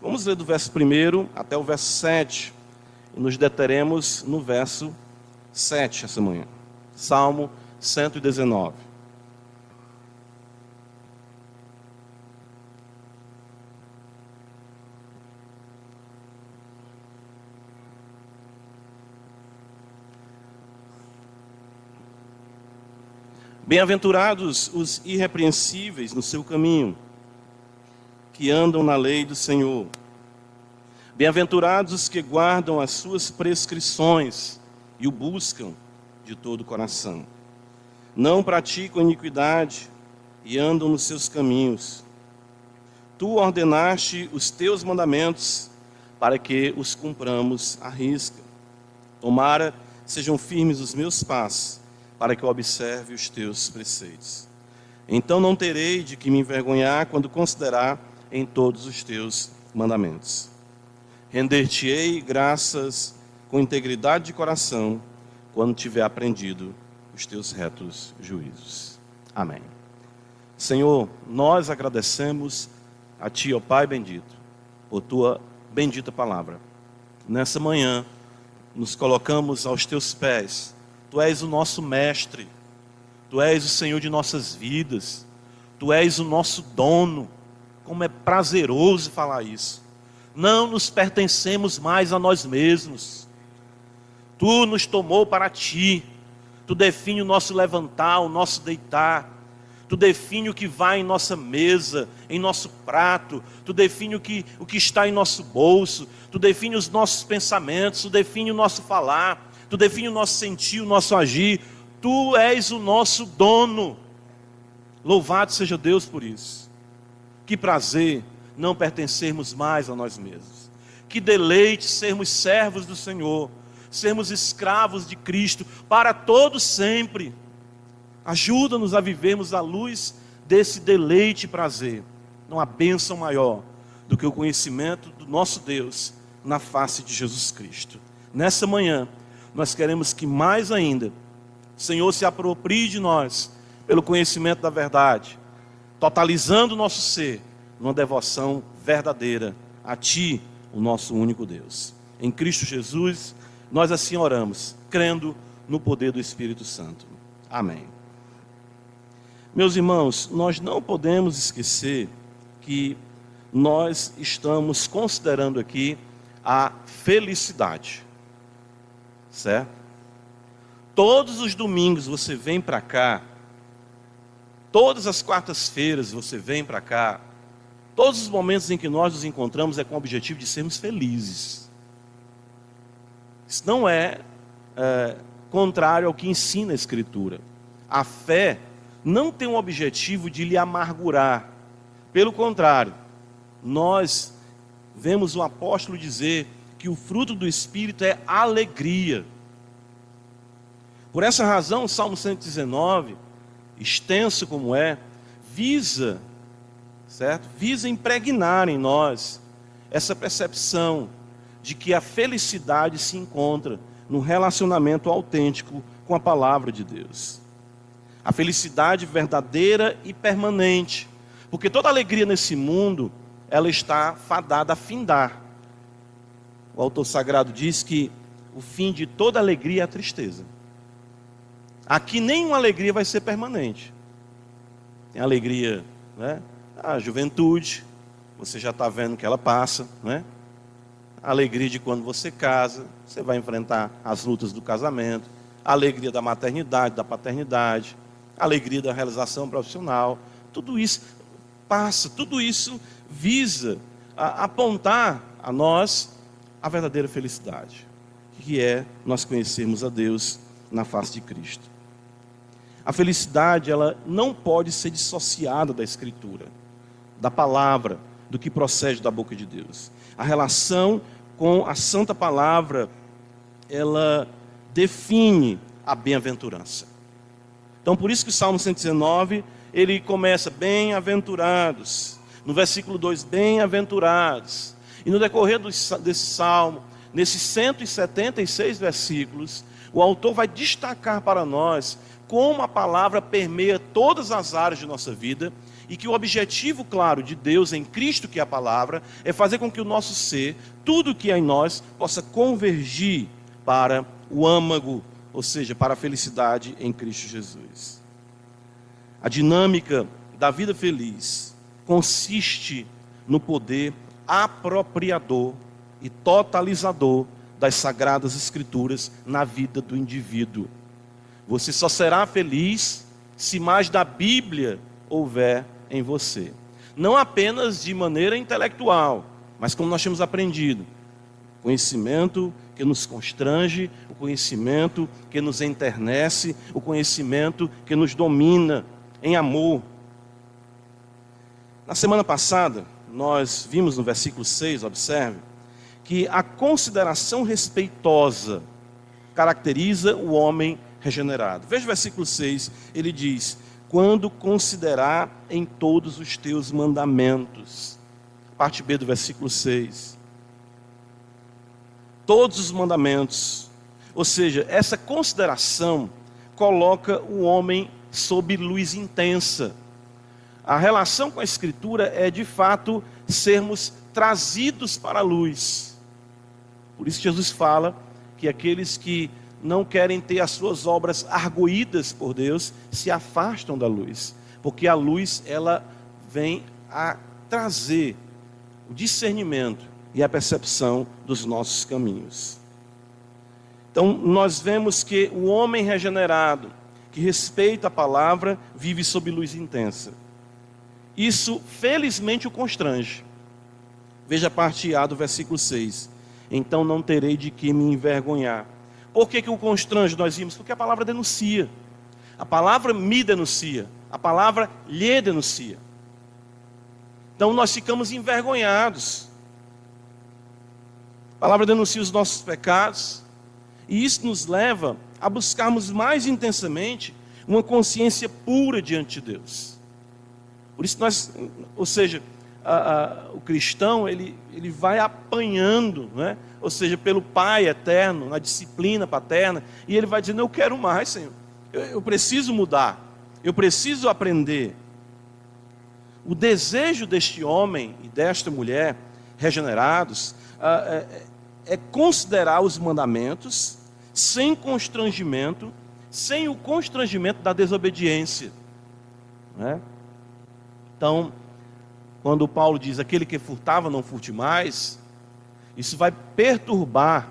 Vamos ler do verso 1 até o verso 7. E nos deteremos no verso 7 essa manhã. Salmo 119. Bem-aventurados os irrepreensíveis no seu caminho, que andam na lei do Senhor. Bem-aventurados os que guardam as suas prescrições e o buscam de todo o coração. Não praticam iniquidade e andam nos seus caminhos. Tu ordenaste os teus mandamentos para que os cumpramos à risca. Tomara sejam firmes os meus passos, para que eu observe os teus preceitos. Então não terei de que me envergonhar quando considerar em todos os teus mandamentos. Render-te-ei graças com integridade de coração, quando tiver aprendido os teus retos juízos. Amém. Senhor, nós agradecemos a Ti, ó Pai bendito, por Tua bendita palavra. Nessa manhã, nos colocamos aos Teus pés. Tu és o nosso mestre, Tu és o Senhor de nossas vidas, Tu és o nosso dono. Como é prazeroso falar isso. Não nos pertencemos mais a nós mesmos. Tu nos tomou para Ti. Tu define o nosso levantar, o nosso deitar. Tu define o que vai em nossa mesa, em nosso prato. Tu define o que está em nosso bolso. Tu define os nossos pensamentos. Tu define o nosso falar. Tu define o nosso sentir, o nosso agir. Tu és o nosso dono. Louvado seja Deus por isso. Que prazer não pertencermos mais a nós mesmos. Que deleite sermos servos do Senhor. Sermos escravos de Cristo para todo sempre. Ajuda-nos a vivermos à luz desse deleite e prazer. Não há bênção maior do que o conhecimento do nosso Deus na face de Jesus Cristo. Nessa manhã, nós queremos que mais ainda o Senhor se aproprie de nós pelo conhecimento da verdade, totalizando o nosso ser numa devoção verdadeira a Ti, o nosso único Deus. Em Cristo Jesus, nós assim oramos, crendo no poder do Espírito Santo. Amém. Meus irmãos, nós não podemos esquecer que nós estamos considerando aqui a felicidade. Certo? Todos os domingos você vem para cá, todas as quartas-feiras você vem para cá, todos os momentos em que nós nos encontramos é com o objetivo de sermos felizes. Isso não é contrário ao que ensina a Escritura. A fé não tem um objetivo de lhe amargurar. Pelo contrário, nós vemos o apóstolo dizer que o fruto do Espírito é alegria. Por essa razão, o Salmo 119, extenso como é, visa impregnar em nós essa percepção de que a felicidade se encontra no relacionamento autêntico com a palavra de Deus. A felicidade verdadeira e permanente. Porque toda alegria nesse mundo, ela está fadada a findar. O autor sagrado diz que o fim de toda alegria é a tristeza. Aqui nenhuma alegria vai ser permanente. Tem alegria, né? A juventude, você já está vendo que ela passa, né? A alegria de quando você casa, você vai enfrentar as lutas do casamento, a alegria da maternidade, da paternidade, a alegria da realização profissional. Tudo isso passa, tudo isso visa apontar a nós a verdadeira felicidade, que é nós conhecermos a Deus na face de Cristo. A felicidade, ela não pode ser dissociada da Escritura, da palavra, do que procede da boca de Deus. A relação com a Santa Palavra, ela define a bem-aventurança. Então, por isso que o Salmo 119, ele começa, bem-aventurados. No versículo 2, bem-aventurados. E no decorrer desse Salmo, nesses 176 versículos, o autor vai destacar para nós como a palavra permeia todas as áreas de nossa vida E que o objetivo claro de Deus em Cristo, que é a palavra, é fazer com que o nosso ser, tudo que há em nós, possa convergir para o âmago, ou seja, para a felicidade em Cristo Jesus. A dinâmica da vida feliz consiste no poder apropriador e totalizador das Sagradas Escrituras na vida do indivíduo. Você só será feliz se mais da Bíblia houver em você. Não apenas de maneira intelectual, mas como nós temos aprendido. Conhecimento que nos constrange, o conhecimento que nos enternece, o conhecimento que nos domina em amor. Na semana passada, nós vimos no versículo 6, observe, que a consideração respeitosa caracteriza o homem regenerado. Veja o versículo 6, ele diz: quando considerar em todos os teus mandamentos. Parte B do versículo 6. Todos os mandamentos. Ou seja, essa consideração coloca o homem sob luz intensa. A relação com a Escritura é, de fato, sermos trazidos para a luz. Por isso Jesus fala que aqueles que não querem ter as suas obras argüidas por Deus se afastam da luz. Porque a luz, ela vem a trazer o discernimento e a percepção dos nossos caminhos. Então, nós vemos que o homem regenerado, que respeita a palavra, vive sob luz intensa. Isso, felizmente, o constrange. Veja a parte A do versículo 6. Então não terei de que me envergonhar. Por que o constrange nós vimos? Porque a palavra denuncia. A palavra me denuncia. A palavra lhe denuncia. Então nós ficamos envergonhados. A palavra denuncia os nossos pecados. E isso nos leva a buscarmos mais intensamente uma consciência pura diante de Deus. Por isso o cristão, ele vai apanhando, né? Ou seja, pelo Pai eterno, na disciplina paterna, e ele vai dizendo: eu quero mais, Senhor, eu preciso mudar, eu preciso aprender. O desejo deste homem e desta mulher regenerados é considerar os mandamentos sem constrangimento, sem o constrangimento da desobediência, né? Então, quando Paulo diz: aquele que furtava não furte mais, isso vai perturbar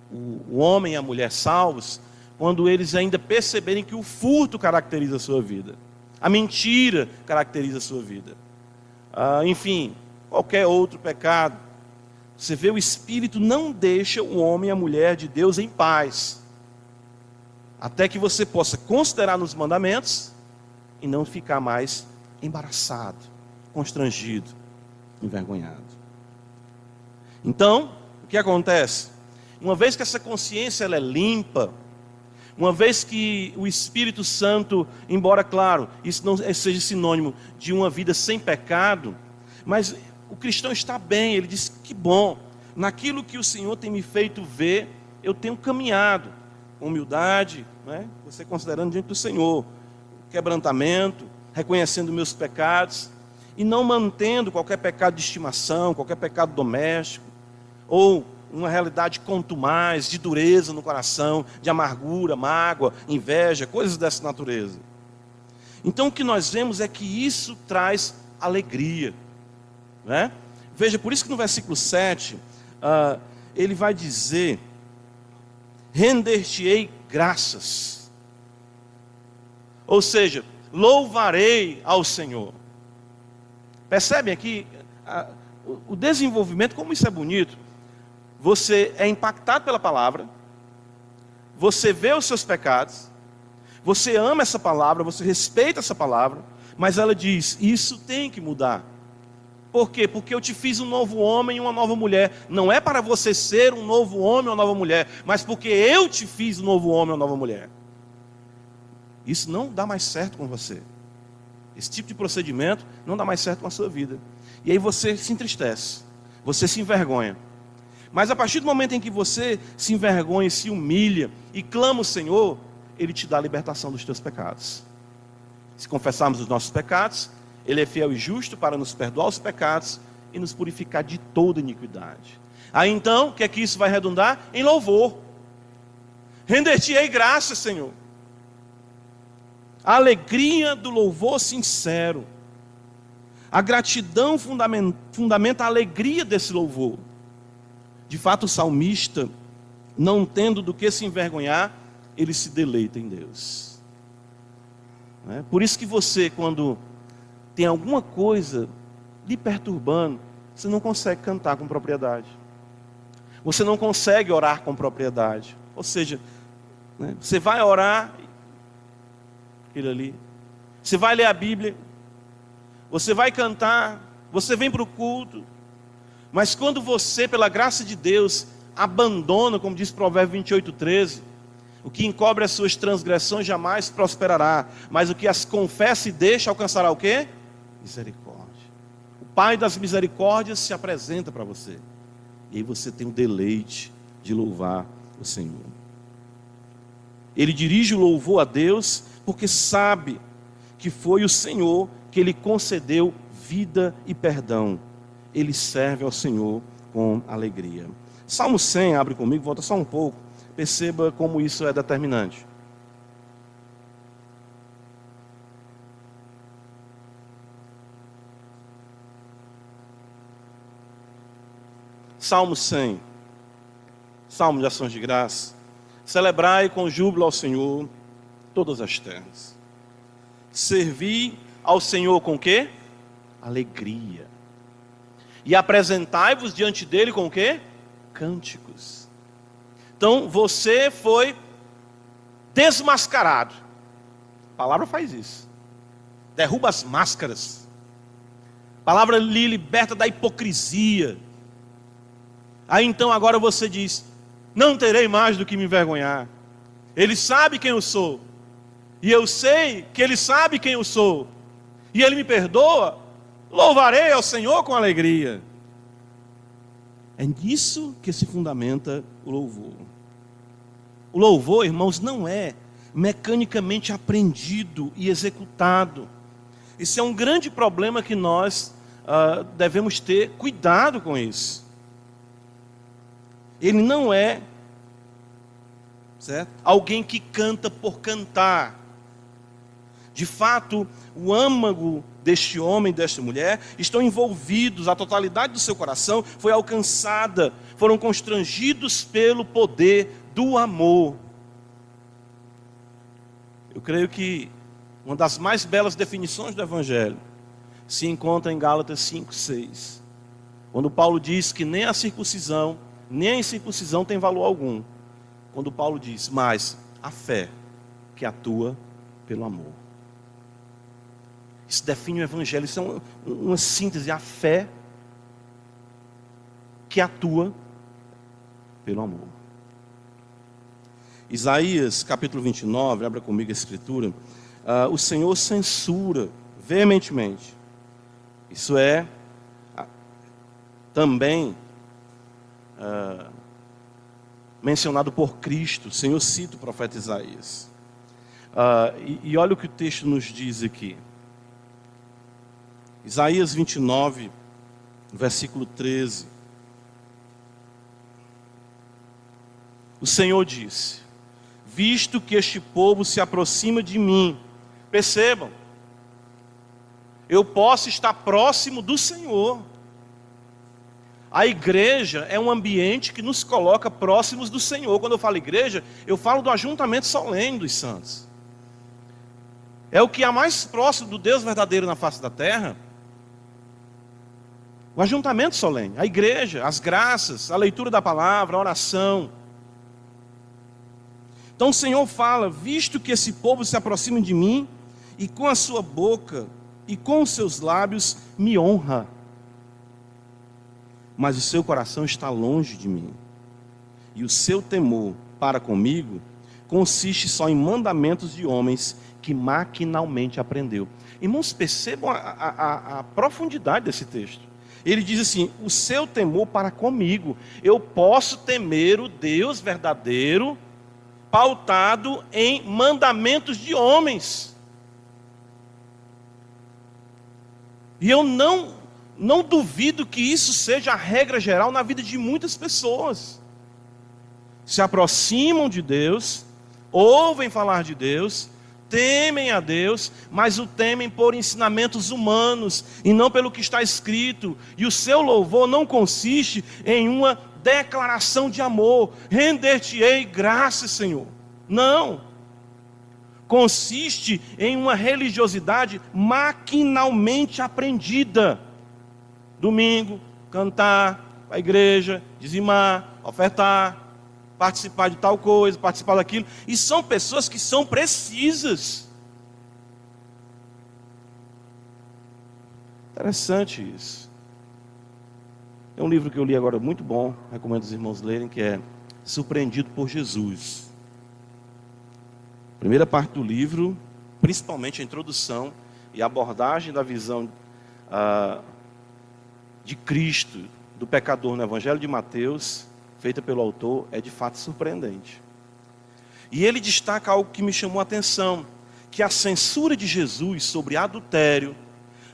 o homem e a mulher salvos, quando eles ainda perceberem que o furto caracteriza a sua vida, a mentira caracteriza a sua vida, enfim, qualquer outro pecado. Você vê, o Espírito não deixa o homem e a mulher de Deus em paz, até que você possa considerar nos mandamentos e não ficar mais embaraçado, constrangido, envergonhado. Então, o que acontece? Uma vez que essa consciência ela é limpa, uma vez que o Espírito Santo, embora, claro, isso não seja sinônimo de uma vida sem pecado, mas o cristão está bem, ele diz: que bom, naquilo que o Senhor tem me feito ver, eu tenho caminhado com humildade, né? Você considerando diante do Senhor, quebrantamento, reconhecendo meus pecados, e não mantendo qualquer pecado de estimação, qualquer pecado doméstico, ou uma realidade contumaz, de dureza no coração, de amargura, mágoa, inveja, coisas dessa natureza. Então o que nós vemos é que isso traz alegria, né? Veja, por isso que no versículo 7, ele vai dizer: render-te-ei graças. Ou seja, louvarei ao Senhor. Percebem aqui o desenvolvimento, como isso é bonito. Você é impactado pela palavra, você vê os seus pecados, você ama essa palavra, você respeita essa palavra, mas ela diz: isso tem que mudar. Por quê? Porque eu te fiz um novo homem e uma nova mulher. Não é para você ser um novo homem ou uma nova mulher, mas porque eu te fiz um novo homem ou uma nova mulher. Isso não dá mais certo com você. Esse tipo de procedimento não dá mais certo com a sua vida. E aí você se entristece, você se envergonha. Mas a partir do momento em que você se envergonha, se humilha e clama o Senhor, Ele te dá a libertação dos teus pecados. Se confessarmos os nossos pecados, Ele é fiel e justo para nos perdoar os pecados e nos purificar de toda iniquidade. Aí então, o que é que isso vai redundar? Em louvor. Render-te-ei graças, Senhor. A alegria do louvor sincero. A gratidão fundamenta a alegria desse louvor. De fato, o salmista, não tendo do que se envergonhar, ele se deleita em Deus. Por isso que você, quando tem alguma coisa lhe perturbando, você não consegue cantar com propriedade. Você não consegue orar com propriedade. Ou seja, você vai orar, aquilo ali. Você vai ler a Bíblia. Você vai cantar. Você vem para o culto. Mas quando você, pela graça de Deus, abandona, como diz Provérbios 28:13, o que encobre as suas transgressões jamais prosperará, mas o que as confessa e deixa alcançará o quê? Misericórdia. O Pai das misericórdias se apresenta para você. E aí você tem o deleite de louvar o Senhor. Ele dirige o louvor a Deus porque sabe que foi o Senhor que lhe concedeu vida e perdão. Ele serve ao Senhor com alegria. Salmo 100, abre comigo, volta só um pouco. Perceba como isso é determinante. Salmo 100. Salmo de ações de graça. Celebrai com júbilo ao Senhor todas as terras. Servi ao Senhor com quê? Alegria. E apresentai-vos diante dele com quê? Cânticos. Então você foi desmascarado. A palavra faz isso. Derruba as máscaras. A palavra lhe liberta da hipocrisia. Aí então agora você diz: não terei mais do que me envergonhar. Ele sabe quem eu sou. E eu sei que Ele sabe quem eu sou. E Ele me perdoa. Louvarei ao Senhor com alegria. É nisso que se fundamenta o louvor. O louvor, irmãos, não é mecanicamente aprendido e executado. Isso é um grande problema que nós devemos ter cuidado com isso. Ele não é, certo, alguém que canta por cantar. De fato, o âmago deste homem, desta mulher, estão envolvidos, a totalidade do seu coração foi alcançada, foram constrangidos pelo poder do amor. Eu creio que uma das mais belas definições do Evangelho se encontra em Gálatas 5:6, quando Paulo diz que nem a circuncisão, nem a incircuncisão tem valor algum. Quando Paulo diz, mas a fé que atua pelo amor. Isso define o Evangelho, isso é uma síntese, a fé que atua pelo amor. Isaías capítulo 29, abra comigo a escritura. O Senhor censura veementemente. Isso é também mencionado por Cristo. O Senhor cita o profeta Isaías. E olha o que o texto nos diz aqui. Isaías 29, versículo 13. O Senhor disse: visto que este povo se aproxima de mim. Percebam, eu posso estar próximo do Senhor. A igreja é um ambiente que nos coloca próximos do Senhor. Quando eu falo igreja, eu falo do ajuntamento solene dos santos. É o que há mais próximo do Deus verdadeiro na face da terra. O ajuntamento solene, a igreja, as graças, a leitura da palavra, a oração. Então o Senhor fala: visto que esse povo se aproxima de mim, e com a sua boca e com os seus lábios me honra, mas o seu coração está longe de mim, e o seu temor para comigo consiste só em mandamentos de homens que maquinalmente aprendeu. Irmãos, percebam a profundidade desse texto. Ele diz assim: o seu temor para comigo. Eu posso temer o Deus verdadeiro, pautado em mandamentos de homens. E eu não duvido que isso seja a regra geral na vida de muitas pessoas. Se aproximam de Deus, ouvem falar de Deus, temem a Deus, mas o temem por ensinamentos humanos e não pelo que está escrito. E o seu louvor não consiste em uma declaração de amor: render-te-ei graças, Senhor. Não. Consiste em uma religiosidade maquinalmente aprendida. Domingo, cantar, para a igreja, dizimar, ofertar, participar de tal coisa, participar daquilo. E são pessoas que são precisas. Interessante isso. É um livro que eu li agora muito bom, recomendo os irmãos lerem, que é Surpreendido por Jesus. Primeira parte do livro, principalmente a introdução e a abordagem da visão de Cristo, do pecador no Evangelho de Mateus, feita pelo autor, é de fato surpreendente. E ele destaca algo que me chamou a atenção, que a censura de Jesus sobre adultério,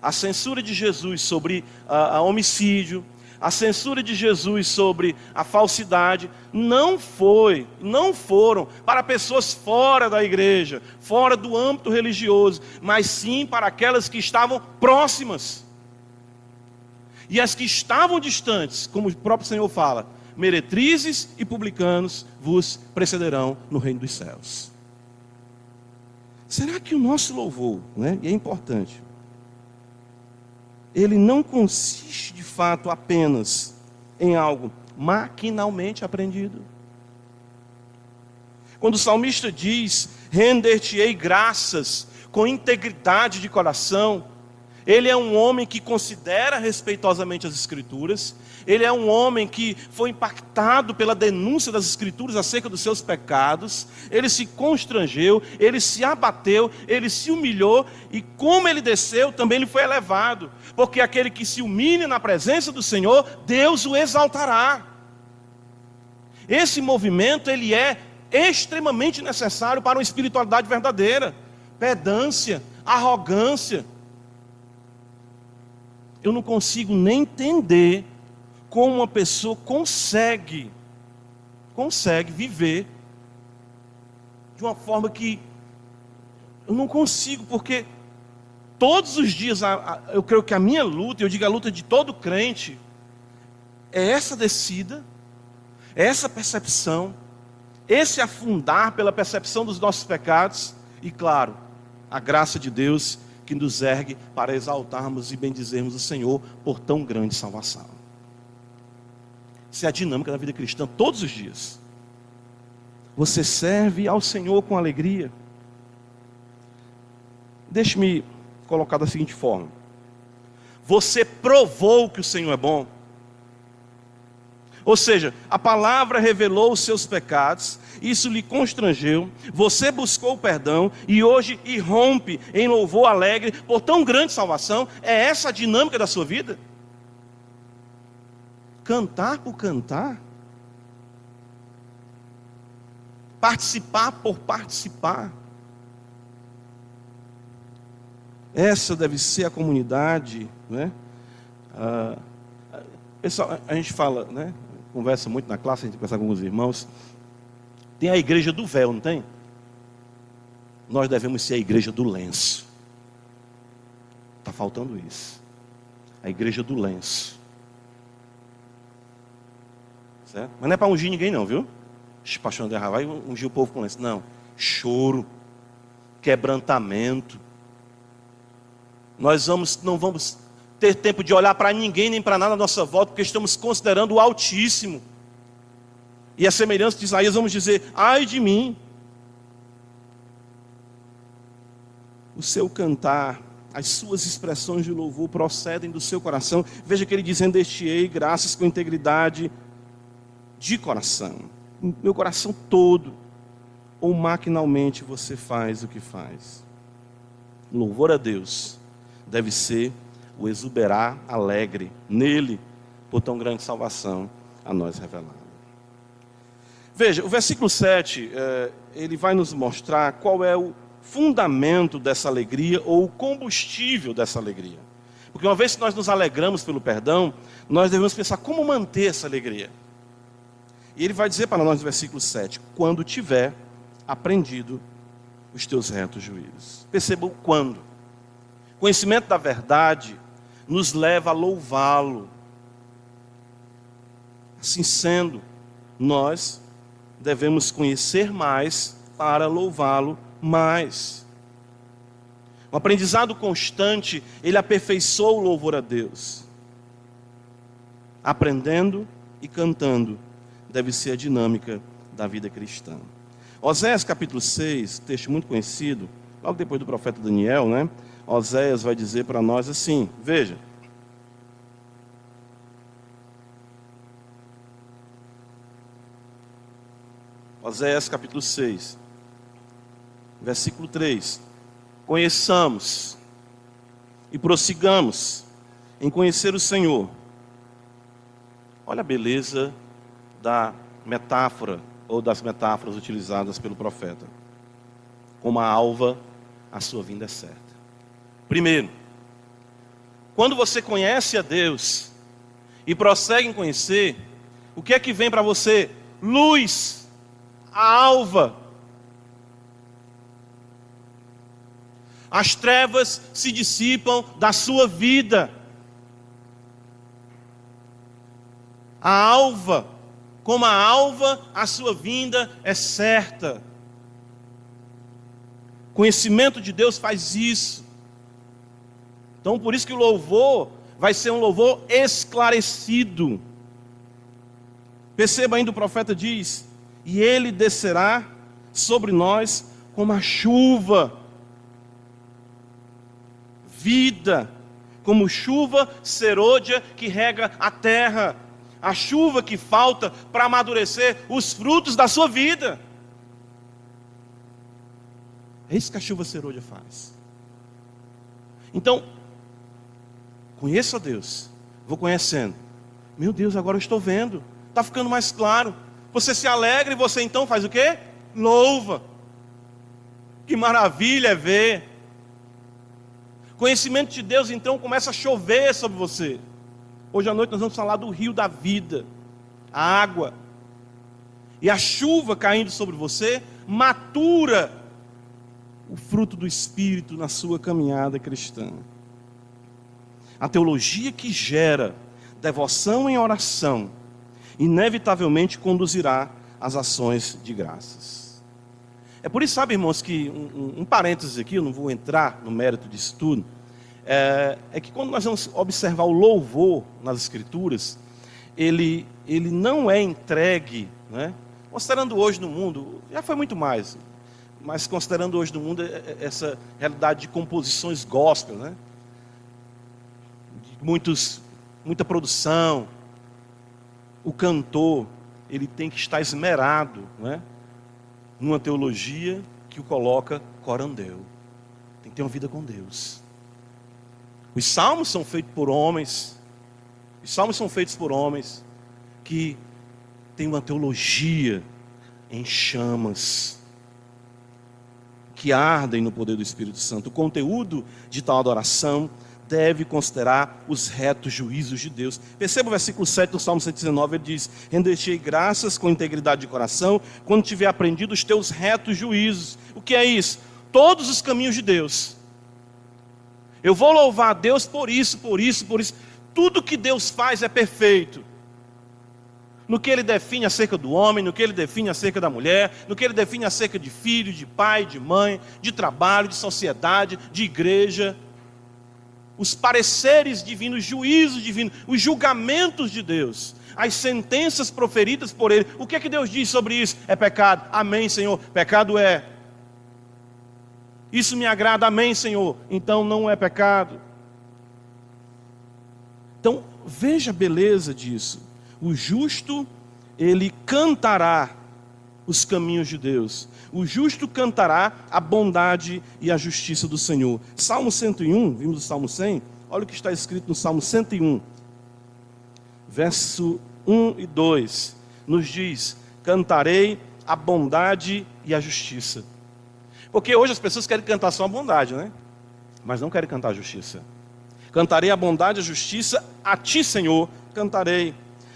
a censura de Jesus sobre homicídio, a censura de Jesus sobre a falsidade, não foram para pessoas fora da igreja, fora do âmbito religioso, mas sim para aquelas que estavam próximas. E as que estavam distantes, como o próprio Senhor fala, meretrizes e publicanos vos precederão no reino dos céus. Será que o nosso louvor, né, e é importante, ele não consiste de fato apenas em algo maquinalmente aprendido? Quando o salmista diz: render-te-ei graças com integridade de coração, ele é um homem que considera respeitosamente as Escrituras, ele é um homem que foi impactado pela denúncia das Escrituras acerca dos seus pecados, ele se constrangeu, ele se abateu, ele se humilhou, e como ele desceu, também ele foi elevado, porque aquele que se humilha na presença do Senhor, Deus o exaltará. Esse movimento, ele é extremamente necessário para uma espiritualidade verdadeira. Pedância, arrogância, eu não consigo nem entender como uma pessoa consegue viver de uma forma que eu não consigo, porque todos os dias eu creio que a minha luta, eu digo a luta de todo crente, é essa descida, é essa percepção, esse afundar pela percepção dos nossos pecados, e claro, a graça de Deus que nos ergue para exaltarmos e bendizermos o Senhor por tão grande salvação. Isso é a dinâmica da vida cristã todos os dias. Você serve ao Senhor com alegria. Deixe-me colocar da seguinte forma: você provou que o Senhor é bom. Ou seja, a palavra revelou os seus pecados, isso lhe constrangeu, você buscou o perdão e hoje irrompe em louvor alegre por tão grande salvação. É essa a dinâmica da sua vida? Cantar por cantar? Participar por participar? Essa deve ser a comunidade, né? Pessoal, a gente fala, né? Conversa muito na classe, a gente conversa com alguns irmãos. Tem a igreja do véu, não tem? Nós devemos ser a igreja do lenço. Está faltando isso. A igreja do lenço. Certo? Mas não é para ungir ninguém não, viu? Pastor André vai ungir o povo com lenço. Não. Choro. Quebrantamento. Nós não vamos ter tempo de olhar para ninguém nem para nada à nossa volta, porque estamos considerando o Altíssimo. E a semelhança de Isaías, vamos dizer: ai de mim. O seu cantar, as suas expressões de louvor procedem do seu coração. Veja que ele diz: render-te-ei graças com integridade de coração. Meu coração todo. Ou maquinalmente você faz o que faz? Louvor a Deus deve ser o exuberar alegre nele, por tão grande salvação a nós revelada. Veja, o versículo 7, ele vai nos mostrar qual é o fundamento dessa alegria, ou o combustível dessa alegria. Porque uma vez que nós nos alegramos pelo perdão, nós devemos pensar como manter essa alegria. E ele vai dizer para nós no versículo 7, quando tiver aprendido os teus retos juízos. Perceba o quando. Conhecimento da verdade nos leva a louvá-lo. Assim sendo, nós devemos conhecer mais para louvá-lo mais. O aprendizado constante, ele aperfeiçoa o louvor a Deus. Aprendendo e cantando deve ser a dinâmica da vida cristã. Oséias capítulo 6, texto muito conhecido, logo depois do profeta Daniel, né? Oséias vai dizer para nós assim, veja. Oséias capítulo 6, versículo 3. Conheçamos e prossigamos em conhecer o Senhor. Olha a beleza da metáfora, ou das metáforas utilizadas pelo profeta. Como a alva, a sua vinda é certa. Primeiro, quando você conhece a Deus e prossegue em conhecer, o que é que vem para você? Luz, a alva. As trevas se dissipam da sua vida. A alva, como a alva, a sua vinda é certa. Conhecimento de Deus faz isso. Então, por isso que o louvor vai ser um louvor esclarecido. Perceba ainda, o profeta diz, e ele descerá sobre nós como a chuva. Vida, como chuva serôdia que rega a terra. A chuva que falta para amadurecer os frutos da sua vida. É isso que a chuva serôdia faz. Então, conheço a Deus, vou conhecendo. Meu Deus, agora eu estou vendo, está ficando mais claro. Você se alegra e você então faz o quê? Louva. Que maravilha é ver. Conhecimento de Deus então começa a chover sobre você. Hoje à noite nós vamos falar do rio da vida, a água. E a chuva caindo sobre você matura o fruto do Espírito na sua caminhada cristã. A teologia que gera devoção em oração inevitavelmente conduzirá às ações de graças. É por isso, sabe, irmãos, que um parênteses aqui, eu não vou entrar no mérito disso tudo, é que quando nós vamos observar o louvor nas Escrituras, ele não é entregue, né? Considerando hoje no mundo, já foi muito mais, mas considerando hoje no mundo essa realidade de composições gospel, né? Muita produção, o cantor, ele tem que estar esmerado, né? Numa teologia que o coloca corandeu. Tem que ter uma vida com Deus. Os salmos são feitos por homens. Os salmos são feitos por homens que têm uma teologia em chamas, que ardem no poder do Espírito Santo. O conteúdo de tal adoração deve considerar os retos juízos de Deus. Perceba o versículo 7 do Salmo 119, ele diz: render-te graças com integridade de coração, quando tiver aprendido os teus retos juízos. O que é isso? Todos os caminhos de Deus. Eu vou louvar a Deus por isso, por isso, por isso. Tudo que Deus faz é perfeito. No que Ele define acerca do homem, no que Ele define acerca da mulher, no que Ele define acerca de filho, de pai, de mãe, de trabalho, de sociedade, de igreja. Os pareceres divinos, os juízos divinos, os julgamentos de Deus, as sentenças proferidas por Ele. O que é que Deus diz sobre isso? É pecado. Amém, Senhor. Pecado é. Isso me agrada. Amém, Senhor. Então não é pecado. Então veja a beleza disso. O justo, ele cantará os caminhos de Deus. O justo cantará a bondade e a justiça do Senhor. Salmo 101, vimos o Salmo 100? Olha o que está escrito no Salmo 101. Verso 1 e 2. Nos diz: cantarei a bondade e a justiça. Porque hoje as pessoas querem cantar só a bondade, né? Mas não querem cantar a justiça. Cantarei a bondade e a justiça, a ti, Senhor, cantarei.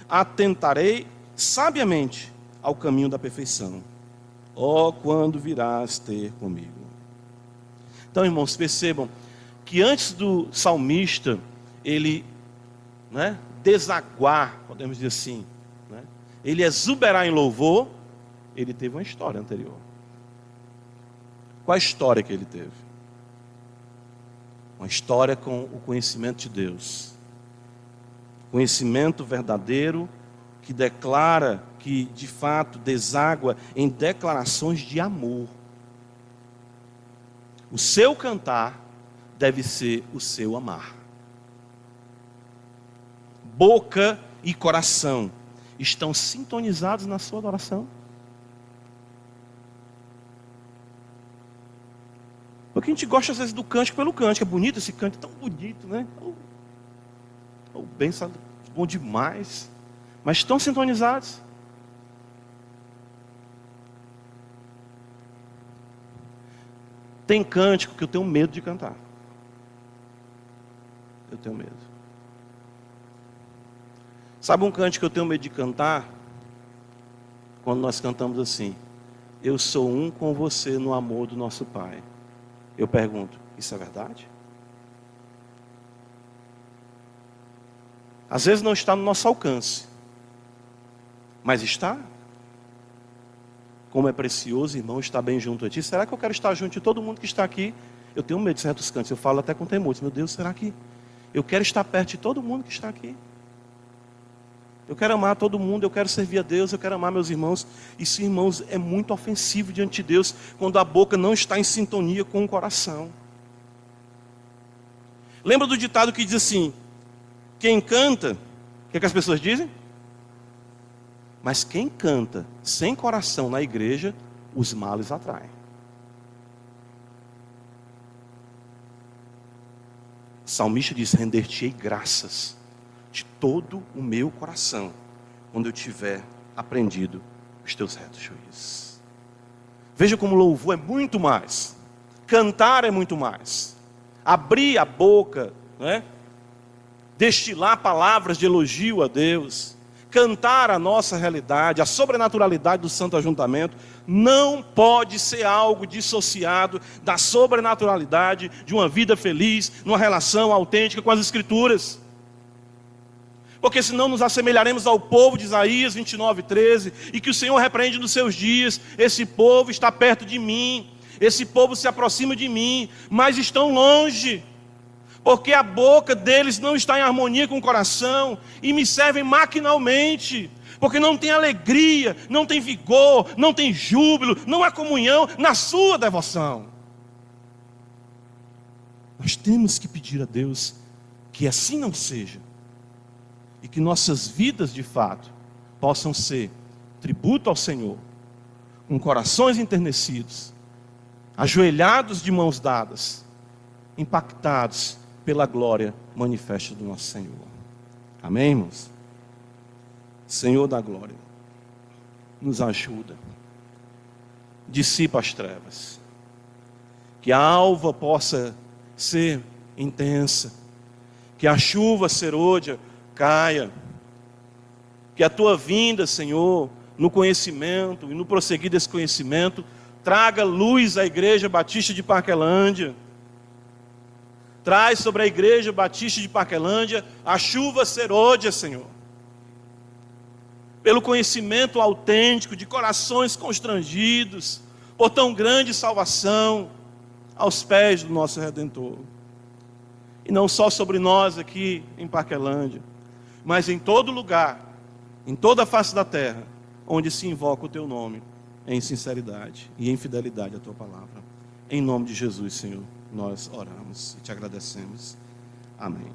Atentarei sabiamente ao caminho da perfeição. Ó, quando virás ter comigo. Então, irmãos, percebam que antes do salmista, ele desaguar, podemos dizer assim, ele exuberar em louvor, ele teve uma história anterior. Qual a história que ele teve? Uma história com o conhecimento de Deus. Conhecimento verdadeiro que declara, que de fato deságua em declarações de amor. O seu cantar deve ser o seu amar. Boca e coração estão sintonizados na sua adoração? Porque a gente gosta às vezes do cântico pelo cântico. É bonito esse cântico, tão bonito, né? Bem, bom demais. Mas estão sintonizados? Tem cântico que eu tenho medo de cantar. Eu tenho medo. Sabe um cântico que eu tenho medo de cantar? Quando nós cantamos assim: eu sou um com você no amor do nosso Pai. Eu pergunto, isso é verdade? Às vezes não está no nosso alcance, mas está. Como é precioso, irmão, estar bem junto a ti. Será que eu quero estar junto de todo mundo que está aqui? Eu tenho medo de certos cantos, eu falo até com temor. Meu Deus, será que eu quero estar perto de todo mundo que está aqui? Eu quero amar todo mundo, eu quero servir a Deus, eu quero amar meus irmãos. Isso, irmãos, é muito ofensivo diante de Deus, quando a boca não está em sintonia com o coração. Lembra do ditado que diz assim: quem canta, o que as pessoas dizem? Mas quem canta sem coração na igreja, os males atraem. O salmista diz: render-te-ei graças de todo o meu coração, quando eu tiver aprendido os teus retos juízos. Veja como louvor é muito mais, cantar é muito mais, abrir a boca, destilar palavras de elogio a Deus, cantar a nossa realidade, a sobrenaturalidade do santo ajuntamento, não pode ser algo dissociado da sobrenaturalidade de uma vida feliz, numa relação autêntica com as Escrituras. Porque senão nos assemelharemos ao povo de Isaías 29:13, e que o Senhor repreende nos seus dias: esse povo está perto de mim, esse povo se aproxima de mim, mas estão longe, porque a boca deles não está em harmonia com o coração, e me servem maquinalmente, porque não tem alegria, não tem vigor, não tem júbilo, não há comunhão na sua devoção. Nós temos que pedir a Deus que assim não seja, e que nossas vidas de fato possam ser tributo ao Senhor, com corações enternecidos, ajoelhados de mãos dadas, impactados pela glória manifesta do nosso Senhor. Amém, irmãos? Senhor da glória, nos ajuda, dissipa as trevas, que a alva possa ser intensa, que a chuva serôdia caia, que a tua vinda, Senhor, no conhecimento e no prosseguir desse conhecimento, traga luz à Igreja Batista de Parquelândia. Traz sobre a Igreja Batista de Parquelândia a chuva serôdia, Senhor. Pelo conhecimento autêntico de corações constrangidos, por tão grande salvação, aos pés do nosso Redentor. E não só sobre nós aqui em Parquelândia, mas em todo lugar, em toda a face da terra, onde se invoca o teu nome, em sinceridade e em fidelidade à tua palavra. Em nome de Jesus, Senhor, nós oramos e te agradecemos. Amém.